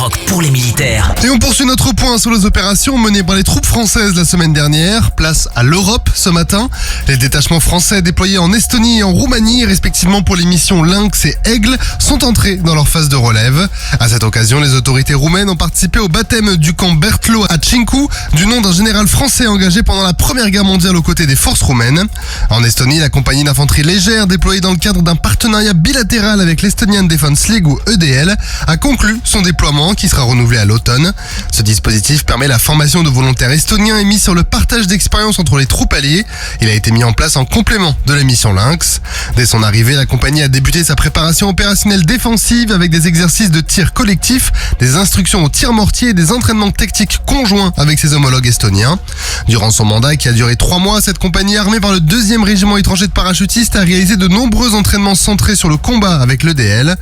Skyrock pour les militaires. Et on poursuit notre point sur les opérations menées par les troupes françaises la semaine dernière. Place à l'Europe ce matin. Les détachements français déployés en Estonie et en Roumanie, respectivement pour les missions Lynx et Aigle, sont entrés dans leur phase de relève. À cette occasion, les autorités roumaines ont participé au baptême du camp Berthelot à Cincu, du nom d'un général français engagé pendant la Première Guerre mondiale aux côtés des forces roumaines. En Estonie, la compagnie d'infanterie légère, déployée dans le cadre d'un partenariat bilatéral avec l'Estonian Defence League ou EDL, a conclu son déploiement qui sera renouvelé à l'automne. Ce dispositif permet la formation de volontaires estoniens et mise sur le partage d'expériences entre les troupes alliées. Il a été mis en place en complément de la mission Lynx. Dès son arrivée, la compagnie a débuté sa préparation opérationnelle défensive avec des exercices de tir collectif, des instructions au tir mortier et des entraînements tactiques conjoints avec ses homologues estoniens. Durant son mandat qui a duré 3 mois, cette compagnie armée par le 2e régiment étranger de parachutistes a réalisé de nombreux entraînements centrés sur le combat avec l'EDL.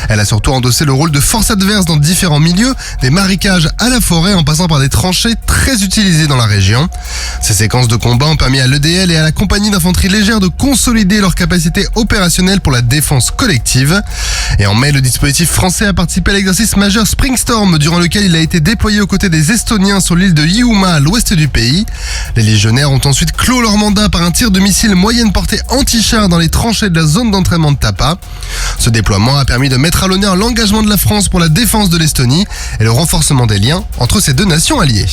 Elle a surtout endossé le rôle de force adverse dans différents milieux, des marécages à la forêt en passant par des tranchées très utilisées dans la région. Ces séquences de combat ont permis à l'EDL et à la compagnie d'infanterie légère de consolider leurs capacités opérationnelles pour la défense collective. Et en mai, le dispositif français a participé à l'exercice majeur Springstorm, durant lequel il a été déployé aux côtés des Estoniens sur l'île de Hiiumaa à l'ouest du pays. Les légionnaires ont ensuite clos leur mandat par un tir de missile moyenne portée anti-char dans les tranchées de la zone d'entraînement de Tapa. Ce déploiement a permis de mettre à l'honneur l'engagement de la France pour la défense de l'Estonie et le renforcement des liens entre ces deux nations alliées.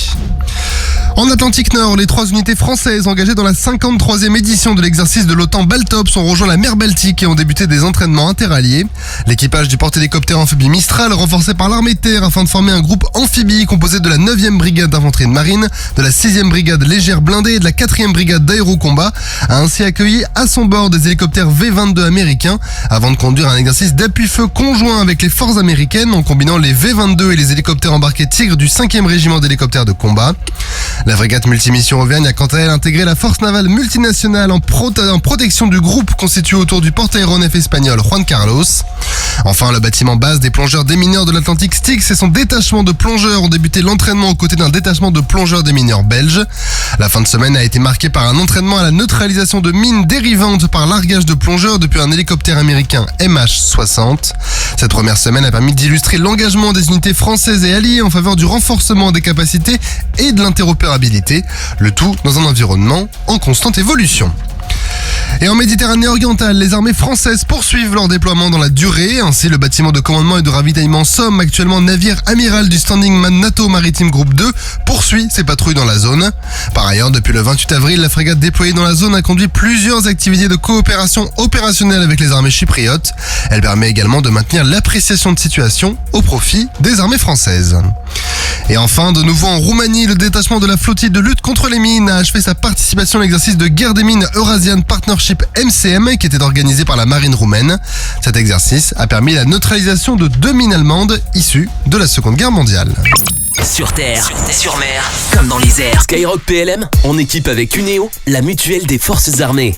En Atlantique Nord, les 3 unités françaises engagées dans la 53e édition de l'exercice de l'OTAN Baltops ont rejoint la mer Baltique et ont débuté des entraînements interalliés. L'équipage du porte-hélicoptère amphibie Mistral, renforcé par l'armée de terre afin de former un groupe amphibie composé de la 9e brigade d'infanterie de marine, de la 6e brigade légère blindée et de la 4e brigade d'aérocombat, a ainsi accueilli à son bord des hélicoptères V-22 américains avant de conduire un exercice d'appui-feu conjoint avec les forces américaines en combinant les V-22 et les hélicoptères embarqués Tigre du 5e régiment d'hélicoptères de combat. La frégate multimission Auvergne a quant à elle intégré la force navale multinationale en protection du groupe constitué autour du porte-aéronef espagnol Juan Carlos. Enfin, le bâtiment base des plongeurs démineurs de l'Atlantique Styx et son détachement de plongeurs ont débuté l'entraînement aux côtés d'un détachement de plongeurs démineurs belges. La fin de semaine a été marquée par un entraînement à la neutralisation de mines dérivantes par largage de plongeurs depuis un hélicoptère américain MH-60. Cette première semaine a permis d'illustrer l'engagement des unités françaises et alliées en faveur du renforcement des capacités et de l'interopérabilité, le tout dans un environnement en constante évolution. Et en Méditerranée orientale, les armées françaises poursuivent leur déploiement dans la durée. Ainsi, le bâtiment de commandement et de ravitaillement Somme, actuellement navire amiral du Standing Man NATO Maritime Groupe 2, poursuit ses patrouilles dans la zone. Par ailleurs, depuis le 28 avril, la frégate déployée dans la zone a conduit plusieurs activités de coopération opérationnelle avec les armées chypriotes. Elle permet également de maintenir l'appréciation de situation au profit des armées françaises. Et enfin, de nouveau en Roumanie, le détachement de la flottille de lutte contre les mines a achevé sa participation à l'exercice de guerre des mines Eurasian Partnership MCM qui était organisé par la marine roumaine. Cet exercice a permis la neutralisation de 2 mines allemandes issues de la Seconde Guerre mondiale. Sur terre, sur mer, comme dans les airs. Skyrock PLM, en équipe avec Uneo, la mutuelle des forces armées.